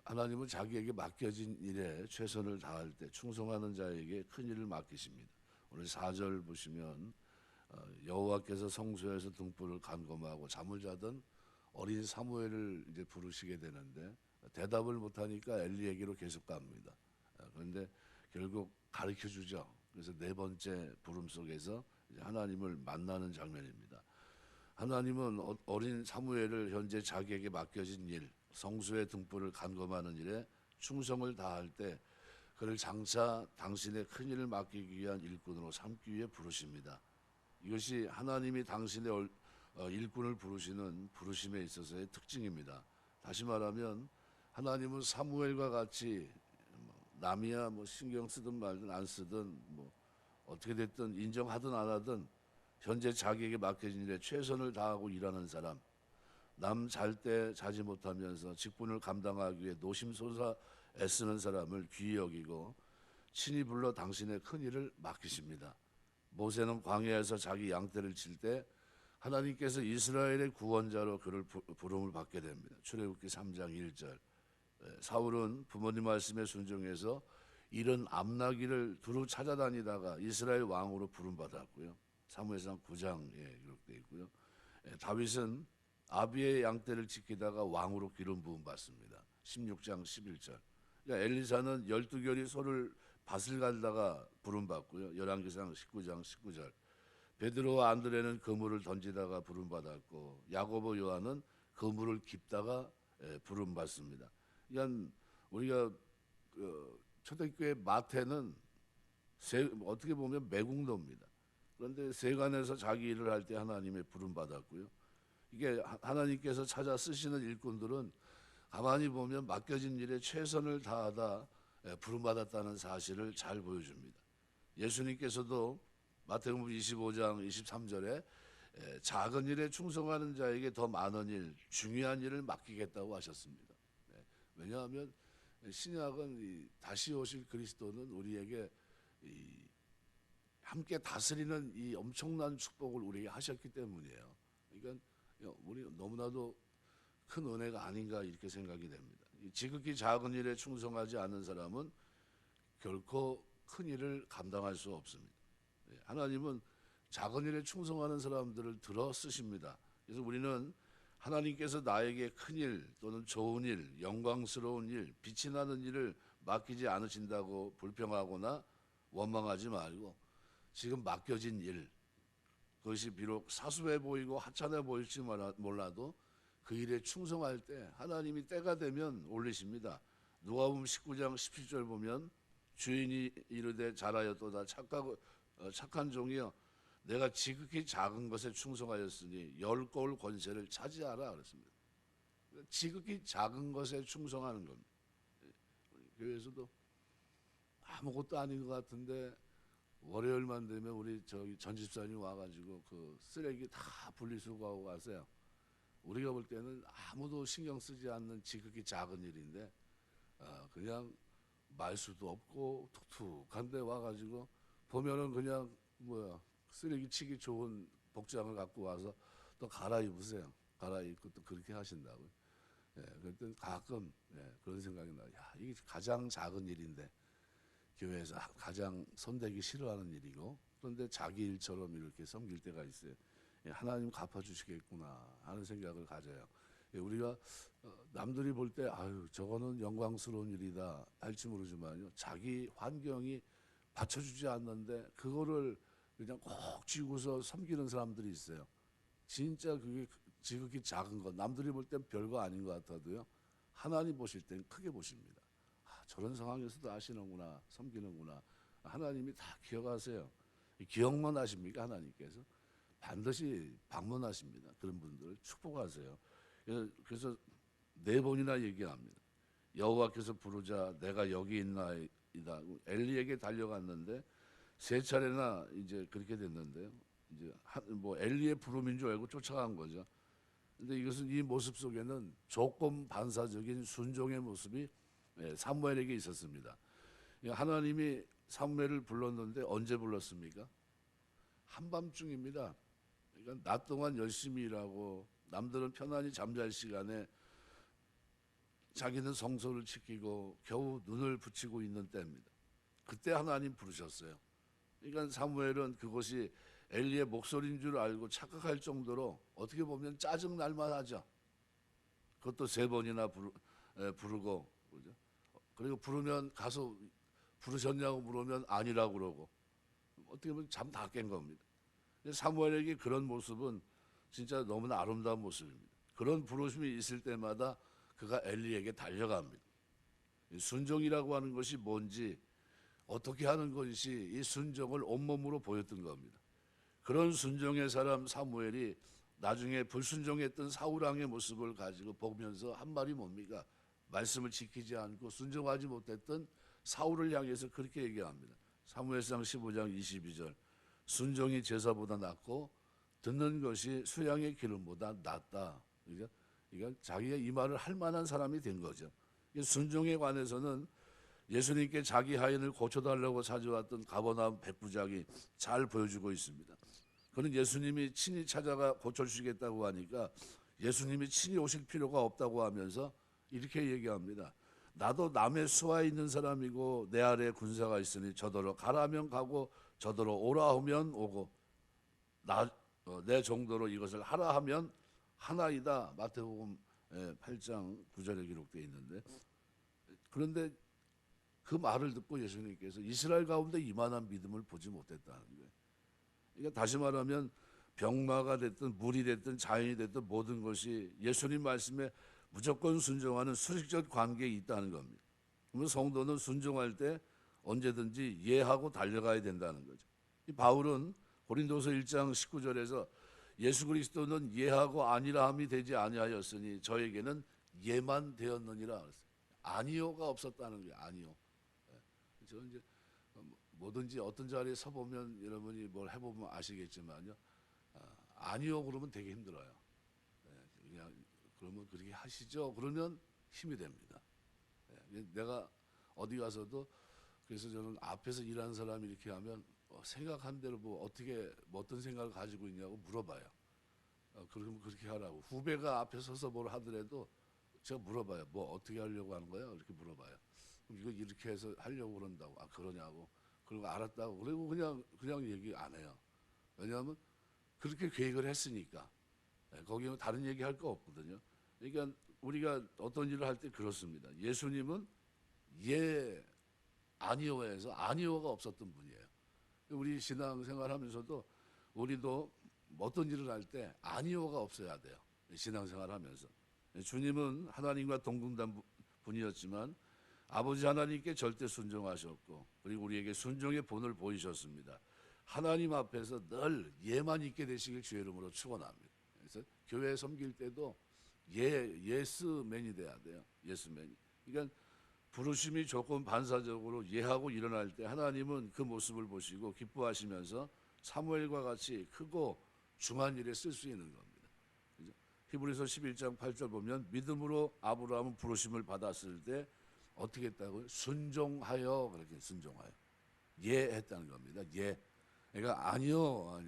하나님은 자기에게 맡겨진 일에 최선을 다할 때 충성하는 자에게 큰 일을 맡기십니다. 오늘 4절 보시면 여호와께서 성소에서 등불을 간검하고 잠을 자던 어린 사무엘을 이제 부르시게 되는데 대답을 못하니까 엘리에게로 계속 갑니다. 그런데 결국 가르쳐 주죠. 그래서 네 번째 부름 속에서 이제 하나님을 만나는 장면입니다. 하나님은 어린 사무엘을 현재 자기에게 맡겨진 일, 성소의 등불을 간검하는 일에 충성을 다할 때 그를 장차 당신의 큰 일을 맡기기 위한 일꾼으로 삼기 위해 부르십니다. 이것이 하나님이 당신의 일꾼을 부르시는 부르심에 있어서의 특징입니다. 다시 말하면 하나님은 사무엘과 같이 남이야 뭐 신경 쓰든 말든 안 쓰든 뭐 어떻게 됐든 인정하든 안 하든 현재 자기에게 맡겨진 일에 최선을 다하고 일하는 사람, 남 잘 때 자지 못하면서 직분을 감당하기 위해 노심솟아 애쓰는 사람을 귀히 여기고 친히 불러 당신의 큰 일을 맡기십니다. 모세는 광야에서 자기 양떼를 칠 때 하나님께서 이스라엘의 구원자로 그를 부름을 받게 됩니다. 출애굽기 3장 1절. 사울은 부모님 말씀에 순종해서 이른 암나기를 두루 찾아다니다가 이스라엘 왕으로 부름받았고요. 사무엘상 9장에 기록되어 있고요. 다윗은 아비의 양떼를 지키다가 왕으로 기름 부음 받습니다. 16장 11절. 그러니까 엘리사는 12결이 소를 밭을 갈다가 부름 받고요. 열왕기상 19장 19절. 베드로와 안드레는 그물을 던지다가 부름 받았고 야고보 요한은 그물을 깁다가 부름 받습니다. 그러니까 우리가 초대교회 마태는 어떻게 보면 매국노입니다. 그런데 세간에서 자기 일을 할 때 하나님의 부름 받았고요. 이게 하나님께서 찾아 쓰시는 일꾼들은 가만히 보면 맡겨진 일에 최선을 다하다 부름 받았다는 사실을 잘 보여줍니다. 예수님께서도 마태복음 25장 23절에 작은 일에 충성하는 자에게 더 많은 일, 중요한 일을 맡기겠다고 하셨습니다. 왜냐하면 신약은 다시 오실 그리스도는 우리에게 함께 다스리는 이 엄청난 축복을 우리에게 하셨기 때문이에요. 그러니까 우리 너무나도 큰 은혜가 아닌가 이렇게 생각이 됩니다. 지극히 작은 일에 충성하지 않는 사람은 결코 큰 일을 감당할 수 없습니다. 하나님은 작은 일에 충성하는 사람들을 들어 쓰십니다. 그래서 우리는 하나님께서 나에게 큰 일 또는 좋은 일, 영광스러운 일, 빛이 나는 일을 맡기지 않으신다고 불평하거나 원망하지 말고 지금 맡겨진 일, 그것이 비록 사소해 보이고 하찮아 보일지 몰라도 그 일에 충성할 때 하나님이 때가 되면 올리십니다. 누가복음 19장 17절 보면 주인이 이르되 잘하였도다 착한 종이여 내가 지극히 작은 것에 충성하였으니 10고을 권세를 차지하라 그랬습니다. 지극히 작은 것에 충성하는 겁니다. 교회에서도 아무것도 아닌 것 같은데 월요일만 되면 우리 저기 전 집사님 와가지고 그 쓰레기 다 분리수거하고 가세요. 우리가 볼 때는 아무도 신경 쓰지 않는 지극히 작은 일인데 그냥 말수도 없고 툭툭한데 와가지고 보면은 그냥 쓰레기 치기 좋은 복장을 갖고 와서 또 갈아입으세요. 갈아입고 또 그렇게 하신다고요. 그때 가끔 그런 생각이 나요. 야, 이게 가장 작은 일인데 교회에서 가장 손대기 싫어하는 일이고 그런데 자기 일처럼 이렇게 섬길 때가 있어요. 하나님 갚아주시겠구나 하는 생각을 가져요. 우리가 남들이 볼 때 아유 저거는 영광스러운 일이다 할지 모르지만요. 자기 환경이 받쳐주지 않는데 그거를 그냥 꼭 쥐고서 섬기는 사람들이 있어요. 진짜 그게 지극히 작은 것 남들이 볼 땐 별거 아닌 것 같아도요. 하나님 보실 땐 크게 보십니다. 저런 상황에서도 아시는구나 섬기는구나 하나님이 다 기억하세요. 기억만 하십니까 하나님께서? 반드시 방문하십니다. 그런 분들을 축복하세요. 그래서 4번이나 얘기합니다. 여호와께서 부르자 내가 여기 있나이다. 엘리에게 달려갔는데 3차례나 이제 그렇게 됐는데요. 이제 뭐 엘리의 부름인 줄 알고 쫓아간 거죠. 근데 이것은 이 모습 속에는 조건 반사적인 순종의 모습이 사무엘에게 있었습니다. 하나님이 사무엘을 불렀는데 언제 불렀습니까? 한밤중입니다. 그러니까 낮 동안 열심히 일하고 남들은 편안히 잠잘 시간에 자기는 성소를 지키고 겨우 눈을 붙이고 있는 때입니다. 그때 하나님 부르셨어요. 그러니까 사무엘은 그것이 엘리의 목소리인 줄 알고 착각할 정도로 어떻게 보면 짜증 날 만하죠. 그것도 3번이나 부르고, 그죠? 그리고 부르면 가서 부르셨냐고 물으면 아니라고 그러고, 어떻게 보면 잠 다 깬 겁니다. 사무엘에게 그런 모습은 진짜 너무나 아름다운 모습입니다. 그런 부르심이 있을 때마다 그가 엘리에게 달려갑니다. 순종이라고 하는 것이 뭔지, 어떻게 하는 것이 이 순종을 온몸으로 보였던 겁니다. 그런 순종의 사람 사무엘이 나중에 불순종했던 사울왕의 모습을 가지고 보면서 한 말이 뭡니까? 말씀을 지키지 않고 순종하지 못했던 사울을 향해서 그렇게 얘기합니다. 사무엘상 15장 22절. 순종이 제사보다 낫고 듣는 것이 수양의 기름보다 낫다. 그러니까 자기가 이 말을 할 만한 사람이 된 거죠. 순종에 관해서는 예수님께 자기 하인을 고쳐달라고 찾아왔던 가버나움 백부장이 잘 보여주고 있습니다. 그는 예수님이 친히 찾아가 고쳐주시겠다고 하니까 예수님이 친히 오실 필요가 없다고 하면서 이렇게 얘기합니다. 나도 남의 수하에 있는 사람이고 내 아래에 군사가 있으니 저더러 가라면 가고 저더러 오라 하면 오고 내 정도로 이것을 하라 하면 하나이다. 마태복음 8장 9절에 기록되어 있는데, 그런데 그 말을 듣고 예수님께서 이스라엘 가운데 이만한 믿음을 보지 못했다는 거예요. 그러니까 다시 말하면 병마가 됐든 물이 됐든 자연이 됐든 모든 것이 예수님 말씀에 무조건 순종하는 수직적 관계에 있다는 겁니다. 그러면 성도는 순종할 때 언제든지 예하고 달려가야 된다는 거죠. 이 바울은 고린도서 1장 19절에서 예수 그리스도는 예하고 아니라함이 되지 아니하였으니 저에게는 예만 되었느니라 그랬어요. 아니요가 없었다는 거예요. 아니요. 저는 이제 뭐든지 어떤 자리에 서 보면 여러분이 뭘 해보면 아시겠지만요. 아니요 그러면 되게 힘들어요. 그냥 그러면 그렇게 하시죠. 그러면 힘이 됩니다. 내가 어디 가서도 그래서 저는 앞에서 일하는 사람이 이렇게 하면 생각한 대로 뭐 어떻게 어떤 생각을 가지고 있냐고 물어봐요. 그러면 그렇게 하라고. 후배가 앞에 서서 뭘 하더라도 제가 물어봐요. 뭐 어떻게 하려고 하는 거야? 이렇게 물어봐요. 그럼 이거 이렇게 해서 하려고 그런다고. 아 그러냐고. 그리고 알았다고. 그리고 그냥 얘기 안 해요. 왜냐하면 그렇게 계획을 했으니까. 거기는 다른 얘기 할 거 없거든요. 그러니까 우리가 어떤 일을 할 때 그렇습니다. 예수님은 예 아니오에서 아니오가 없었던 분이에요. 우리 신앙생활 하면서도 우리도 어떤 일을 할 때 아니오가 없어야 돼요. 신앙생활 하면서. 주님은 하나님과 동등한 분이었지만 아버지 하나님께 절대 순종하셨고, 그리고 우리에게 순종의 본을 보이셨습니다. 하나님 앞에서 늘 예만 있게 되시길 주의 이름으로 축원합니다. 그래서 교회 섬길 때도 예스맨이 돼야 돼요. 예스맨이. 그러니까 부르심이 조금 반사적으로 예하고 일어날 때 하나님은 그 모습을 보시고 기뻐하시면서 사무엘과 같이 크고 중한 일에 쓸 수 있는 겁니다. 히브리서 11장 8절 보면 믿음으로 아브라함은 부르심을 받았을 때 어떻게 했다고요? 순종하여. 그렇게 순종하여 예했다는 겁니다. 예. 그러니까 아니요,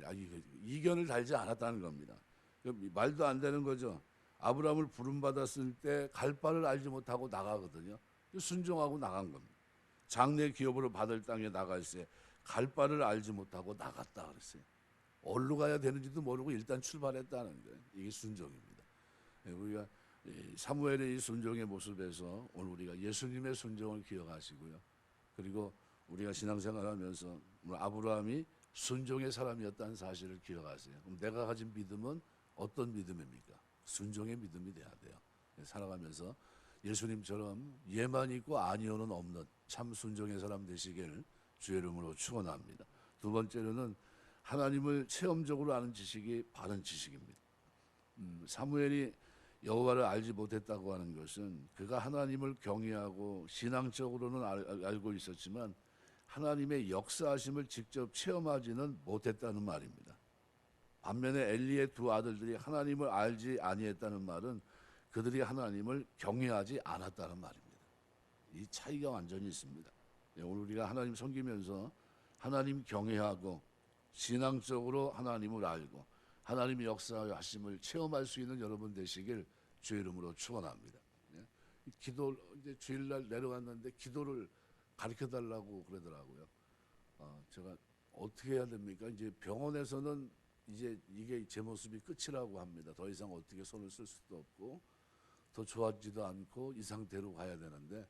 이견을 달지 않았다는 겁니다. 말도 안 되는 거죠. 아브라함을 부름 받았을 때 갈 바를 알지 못하고 나가거든요. 순종하고 나간 겁니다. 장래 기업으로 받을 땅에 나갈 때 갈 바를 알지 못하고 나갔다 그랬어요. 어디로 가야 되는지도 모르고 일단 출발했다는 거예요. 이게 순종입니다. 우리가 사무엘의 이 순종의 모습에서 오늘 우리가 예수님의 순종을 기억하시고요. 그리고 우리가 신앙생활하면서 아브라함이 순종의 사람이었다는 사실을 기억하세요. 그럼 내가 가진 믿음은 어떤 믿음입니까? 순종의 믿음이 돼야 돼요. 살아가면서 예수님처럼 예만 있고 아니오는 없는 참 순종의 사람 되시길 주의 이름으로 축원합니다. 두 번째로는 하나님을 체험적으로 아는 지식이 바른 지식입니다. 사무엘이 여호와를 알지 못했다고 하는 것은 그가 하나님을 경외하고 신앙적으로는 알고 있었지만 하나님의 역사하심을 직접 체험하지는 못했다는 말입니다. 반면에 엘리의 두 아들들이 하나님을 알지 아니했다는 말은 그들이 하나님을 경외하지 않았다는 말입니다. 이 차이가 완전히 있습니다. 오늘 우리가 하나님 섬기면서 하나님 경외하고 신앙적으로 하나님을 알고 하나님의 역사하심을 체험할 수 있는 여러분 되시길 주의 이름으로 축원합니다. 기도 이제 주일날 내려왔는데 기도를 가르쳐 달라고 그러더라고요. 제가 어떻게 해야 됩니까? 이제 병원에서는 이제 이게 제 모습이 끝이라고 합니다. 더 이상 어떻게 손을 쓸 수도 없고 더 좋아지도 않고 이 상태로 가야 되는데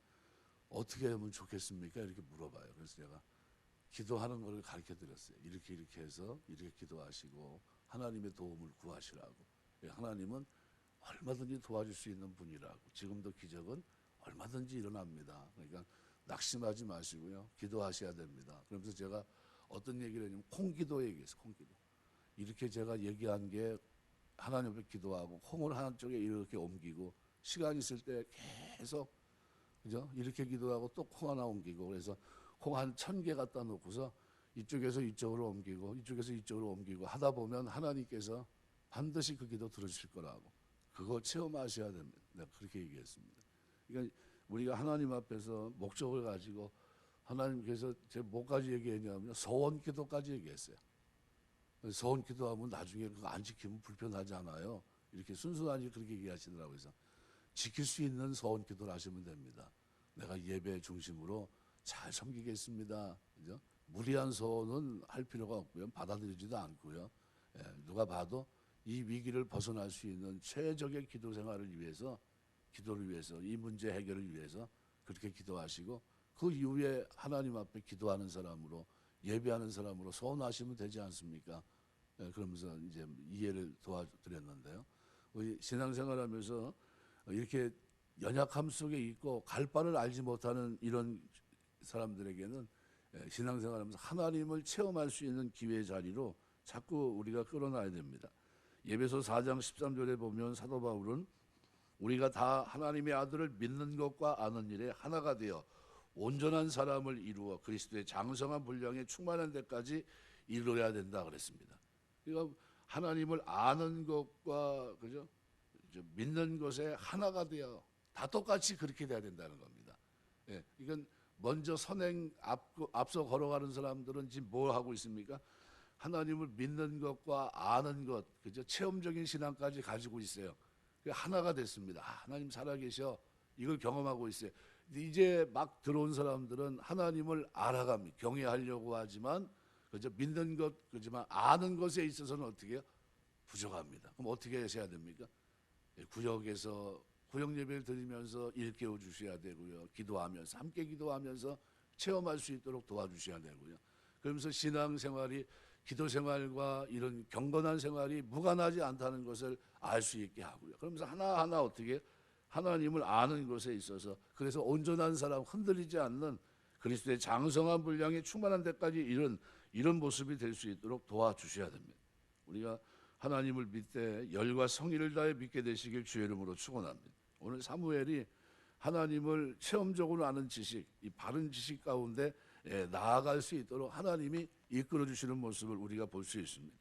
어떻게 하면 좋겠습니까? 이렇게 물어봐요. 그래서 제가 기도하는 것을 가르쳐 드렸어요. 이렇게 해서 이렇게 기도하시고 하나님의 도움을 구하시라고. 하나님은 얼마든지 도와줄 수 있는 분이라고. 지금도 기적은 얼마든지 일어납니다. 그러니까 낙심하지 마시고요. 기도하셔야 됩니다. 그러면서 제가 어떤 얘기를 했냐면 콩기도 얘기했어요. 콩기도. 이렇게 제가 얘기한 게 하나님 앞에 기도하고 콩을 한쪽에 이렇게 옮기고 시간 있을 때 계속 그죠? 이렇게 기도하고 또 콩 하나 옮기고 그래서 콩 한 1000개 갖다 놓고서 이쪽에서 이쪽으로 옮기고 이쪽에서 이쪽으로 옮기고 하다 보면 하나님께서 반드시 그 기도 들으실 거라고. 그거 체험하셔야 됩니다. 내가 그렇게 얘기했습니다. 그러니까 우리가 하나님 앞에서 목적을 가지고 하나님께서 제 뭐까지 얘기했냐면 서원 기도까지 얘기했어요. 서원 기도하면 나중에 그거 안 지키면 불편하잖아요. 이렇게 순수하게 그렇게 얘기하시더라고요. 그래서 지킬 수 있는 서원 기도를 하시면 됩니다. 내가 예배 중심으로 잘 섬기겠습니다. 그죠? 무리한 서원은 할 필요가 없고요. 받아들이지도 않고요. 누가 봐도 이 위기를 벗어날 수 있는 최적의 기도 생활을 위해서, 기도를 위해서, 이 문제 해결을 위해서 그렇게 기도하시고 그 이후에 하나님 앞에 기도하는 사람으로 예배하는 사람으로 서원하시면 되지 않습니까? 그러면서 이제 이해를 도와드렸는데요. 우리 신앙생활하면서 이렇게 연약함 속에 있고 갈 바를 알지 못하는 이런 사람들에게는 신앙생활하면서 하나님을 체험할 수 있는 기회의 자리로 자꾸 우리가 끌어놔야 됩니다. 예배소 4장 13절에 보면 사도 바울은 우리가 다 하나님의 아들을 믿는 것과 아는 일에 하나가 되어 온전한 사람을 이루어 그리스도의 장성한 분량에 충만한 데까지 이루어야 된다 그랬습니다. 그러니까 하나님을 아는 것과 그죠? 믿는 것에 하나가 되어 다 똑같이 그렇게 돼야 된다는 겁니다. 이건 먼저 선행 앞서 걸어가는 사람들은 지금 뭘 하고 있습니까? 하나님을 믿는 것과 아는 것, 그죠? 체험적인 신앙까지 가지고 있어요. 하나가 됐습니다. 하나님 살아계셔. 이걸 경험하고 있어요. 근데 이제 막 들어온 사람들은 하나님을 알아갑니다. 경외하려고 하지만 그죠? 믿는 것 그지만 아는 것에 있어서는 어떻게 해요? 부족합니다. 그럼 어떻게 하셔야 됩니까? 구역에서 구역 예배를 드리면서 일깨워 주셔야 되고요. 기도하면서 함께 기도하면서 체험할 수 있도록 도와주셔야 되고요. 그러면서 신앙생활이 기도생활과 이런 경건한 생활이 무관하지 않다는 것을 알 수 있게 하고요. 그러면서 하나하나 어떻게 하나님을 아는 것에 있어서 그래서 온전한 사람 흔들리지 않는 그리스도의 장성한 분량에 충만한 데까지 이런 모습이 될 수 있도록 도와주셔야 됩니다. 우리가 하나님을 믿되 열과 성의를 다해 믿게 되시길 주의 이름으로 축원합니다. 오늘 사무엘이 하나님을 체험적으로 아는 지식, 이 바른 지식 가운데 나아갈 수 있도록 하나님이 이끌어 주시는 모습을 우리가 볼 수 있습니다.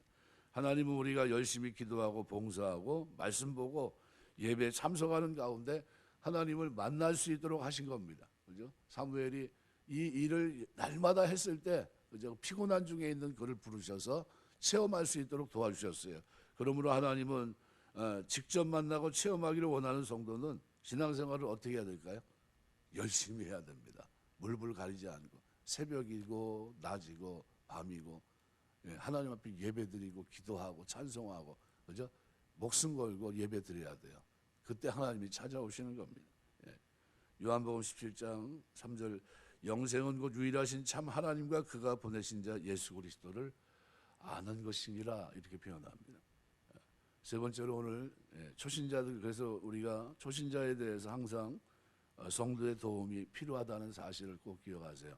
하나님은 우리가 열심히 기도하고 봉사하고 말씀 보고 예배에 참석하는 가운데 하나님을 만날 수 있도록 하신 겁니다. 그죠? 사무엘이 이 일을 날마다 했을 때 그죠? 피곤한 중에 있는 그를 부르셔서 체험할 수 있도록 도와주셨어요. 그러므로 하나님은 직접 만나고 체험하기를 원하는 성도는 신앙생활을 어떻게 해야 될까요? 열심히 해야 됩니다. 물불 가리지 않고 새벽이고 낮이고 밤이고 하나님 앞에 예배드리고 기도하고 찬송하고 그죠? 목숨 걸고 예배드려야 돼요. 그때 하나님이 찾아오시는 겁니다. 요한복음 17장 3절 영생은 곧 유일하신 참 하나님과 그가 보내신 자 예수 그리스도를 아는 것이니라 이렇게 표현합니다. 세 번째로 오늘 초신자들 그래서 우리가 초신자에 대해서 항상 성도의 도움이 필요하다는 사실을 꼭 기억하세요.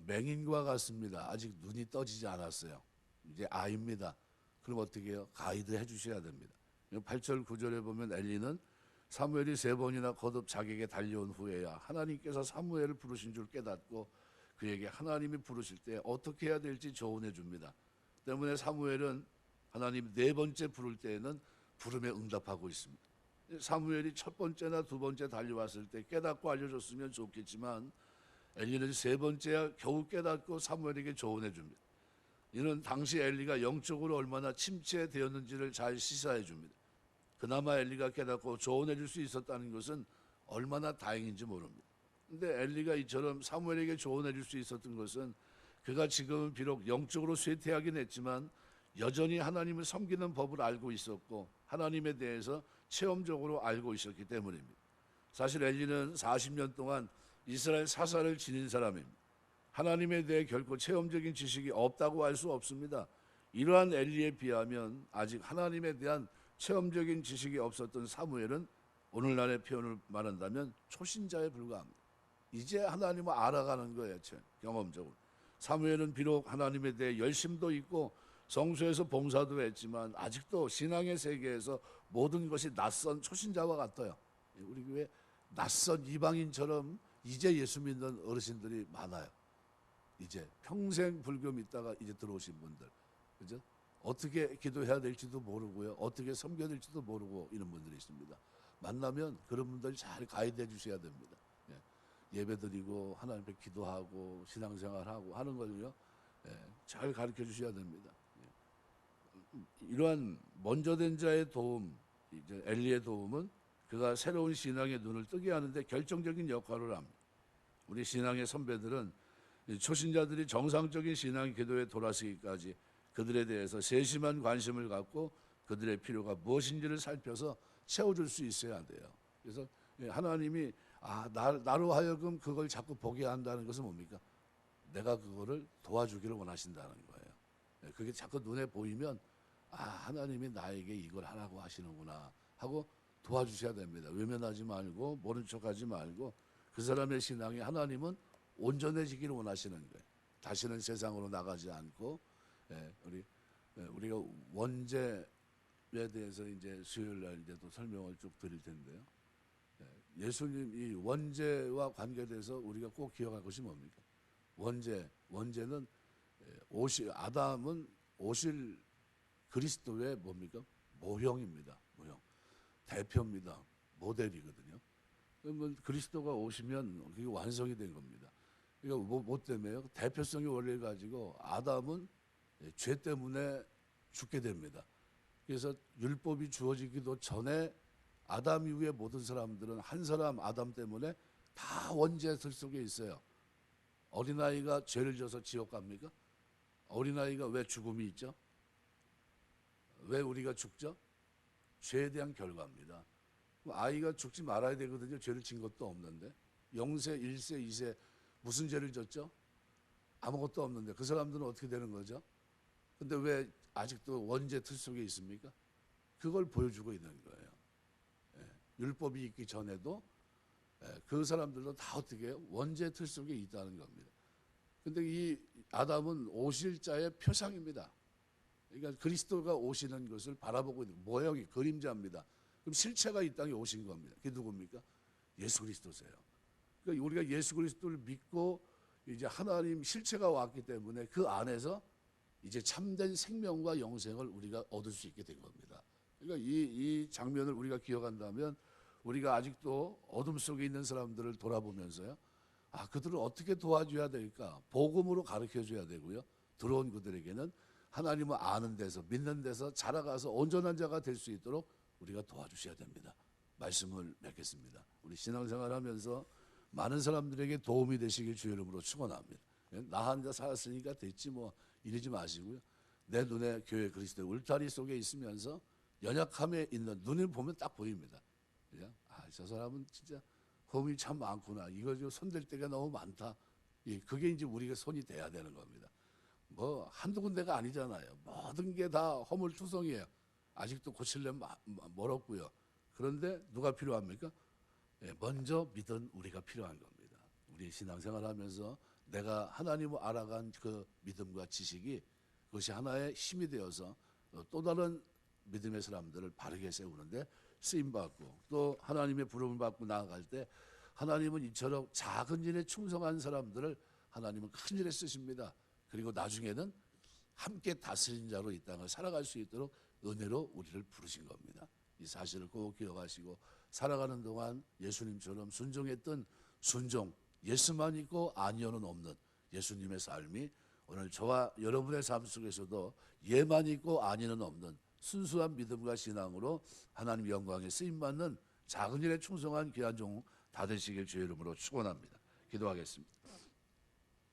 맹인과 같습니다. 아직 눈이 떠지지 않았어요. 이제 아입니다. 그럼 어떻게 해요? 가이드 해주셔야 됩니다. 8절 9절에 보면 엘리는 사무엘이 3번이나 거듭 자기에게 달려온 후에야 하나님께서 사무엘을 부르신 줄 깨닫고 그에게 하나님이 부르실 때 어떻게 해야 될지 조언해 줍니다. 때문에 사무엘은 하나님 4번째 부를 때에는 부름에 응답하고 있습니다. 사무엘이 첫 번째나 두 번째 달려왔을 때 깨닫고 알려줬으면 좋겠지만 엘리는 3번째야 겨우 깨닫고 사무엘에게 조언해 줍니다. 이는 당시 엘리가 영적으로 얼마나 침체되었는지를 잘 시사해 줍니다. 그나마 엘리가 깨닫고 조언해 줄 수 있었다는 것은 얼마나 다행인지 모릅니다. 근데 엘리가 이처럼 사무엘에게 조언해 줄 수 있었던 것은 그가 지금은 비록 영적으로 쇠퇴하긴 했지만 여전히 하나님을 섬기는 법을 알고 있었고 하나님에 대해서 체험적으로 알고 있었기 때문입니다. 사실 엘리는 40년 동안 이스라엘 사사를 지닌 사람입니다. 하나님에 대해 결코 체험적인 지식이 없다고 할 수 없습니다. 이러한 엘리에 비하면 아직 하나님에 대한 체험적인 지식이 없었던 사무엘은 오늘날의 표현을 말한다면 초신자에 불과합니다. 이제 하나님을 알아가는 거예요, 경험적으로. 사무엘은 비록 하나님에 대해 열심도 있고 성소에서 봉사도 했지만 아직도 신앙의 세계에서 모든 것이 낯선 초신자와 같아요. 우리 교회 낯선 이방인처럼 이제 예수 믿는 어르신들이 많아요. 이제 평생 불교 믿다가 이제 들어오신 분들, 그죠? 어떻게 기도해야 될지도 모르고요, 어떻게 섬겨야 될지도 모르고 이런 분들이 있습니다. 만나면 그런 분들 잘 가이드해 주셔야 됩니다. 예배드리고 하나님 앞에 기도하고 신앙생활하고 하는 걸요, 잘 가르쳐 주셔야 됩니다. 이러한 먼저 된 자의 도움, 이제 엘리의 도움은 그가 새로운 신앙의 눈을 뜨게 하는데 결정적인 역할을 합니다. 우리 신앙의 선배들은 초신자들이 정상적인 신앙 기도에 돌아서기까지 그들에 대해서 세심한 관심을 갖고 그들의 필요가 무엇인지를 살펴서 채워줄 수 있어야 돼요. 그래서 하나님이 나로 하여금 그걸 자꾸 보게 한다는 것은 뭡니까? 내가 그거를 도와주기를 원하신다는 거예요. 그게 자꾸 눈에 보이면 하나님이 나에게 이걸 하라고 하시는구나 하고 도와주셔야 됩니다. 외면하지 말고 모른 척하지 말고 그 사람의 신앙이 하나님은 온전해지기를 원하시는 거예요. 다시는 세상으로 나가지 않고 우리가 원죄에 대해서 이제 수요일 날 이제 또 설명을 쭉 드릴 텐데요. 예수님 이 원죄와 관계돼서 우리가 꼭 기억할 것이 뭡니까? 원죄는 아담은 오실 그리스도의 뭡니까? 모형입니다. 모형. 대표입니다. 모델이거든요. 그러면 그리스도가 오시면 그게 완성이 된 겁니다. 그러니까 뭐 때문에요? 대표성의 원리를 가지고 아담은 죄 때문에 죽게 됩니다. 그래서 율법이 주어지기도 전에 아담 이후의 모든 사람들은 한 사람 아담 때문에 다 원죄 속에 있어요. 어린아이가 죄를 져서 지옥 갑니까? 어린아이가 왜 죽음이 있죠? 왜 우리가 죽죠? 죄에 대한 결과입니다. 아이가 죽지 말아야 되거든요. 죄를 진 것도 없는데. 0세, 1세, 2세 무슨 죄를 졌죠? 아무것도 없는데 그 사람들은 어떻게 되는 거죠? 근데 왜 아직도 원죄 틀 속에 있습니까? 그걸 보여주고 있는 거예요. 율법이 있기 전에도 그 사람들도 다 어떻게 해요? 원죄 틀 속에 있다는 겁니다. 근데 이 아담은 오실 자의 표상입니다. 그러니까 그리스도가 오시는 것을 바라보고 있는 모형이 그림자입니다. 그럼 실체가 이 땅에 오신 겁니다. 그게 누굽니까? 예수 그리스도세요. 그러니까 우리가 예수 그리스도를 믿고 이제 하나님 실체가 왔기 때문에 그 안에서 이제 참된 생명과 영생을 우리가 얻을 수 있게 된 겁니다. 그러니까 이 장면을 우리가 기억한다면 우리가 아직도 어둠 속에 있는 사람들을 돌아보면서요, 그들을 어떻게 도와줘야 될까? 복음으로 가르쳐줘야 되고요. 들어온 그들에게는 하나님을 아는 데서 믿는 데서 자라가서 온전한 자가 될 수 있도록 우리가 도와주셔야 됩니다. 말씀을 맺겠습니다. 우리 신앙생활하면서 많은 사람들에게 도움이 되시길 주의 이름으로 축원합니다. 나 혼자 살았으니까 됐지 뭐 이러지 마시고요. 내 눈에 교회 그리스도의 울타리 속에 있으면서 연약함에 있는 눈을 보면 딱 보입니다. 그냥 저 사람은 진짜 험이 참 많구나. 이거 손댈 데가 너무 많다. 그게 이제 우리가 손이 돼야 되는 겁니다. 뭐 한두 군데가 아니잖아요. 모든 게 다 허물투성이에요. 아직도 고치려면 멀었고요. 그런데 누가 필요합니까? 먼저 믿은 우리가 필요한 겁니다. 우리 신앙생활하면서 내가 하나님을 알아간 그 믿음과 지식이 그것이 하나의 힘이 되어서 또 다른 믿음의 사람들을 바르게 세우는데 쓰임받고 또 하나님의 부름을 받고 나아갈 때 하나님은 이처럼 작은 일에 충성한 사람들을 하나님은 큰 일에 쓰십니다. 그리고 나중에는 함께 다스린 자로 이 땅을 살아갈 수 있도록 은혜로 우리를 부르신 겁니다. 이 사실을 꼭 기억하시고 살아가는 동안 예수님처럼 순종했던 순종, 예수만 있고 아니오는 없는 예수님의 삶이 오늘 저와 여러분의 삶 속에서도 예만 있고 아니는 없는 순수한 믿음과 신앙으로 하나님 영광에 쓰임받는 작은 일에 충성한 귀한 종 다 되시길 주의 이름으로 축원합니다. 기도하겠습니다.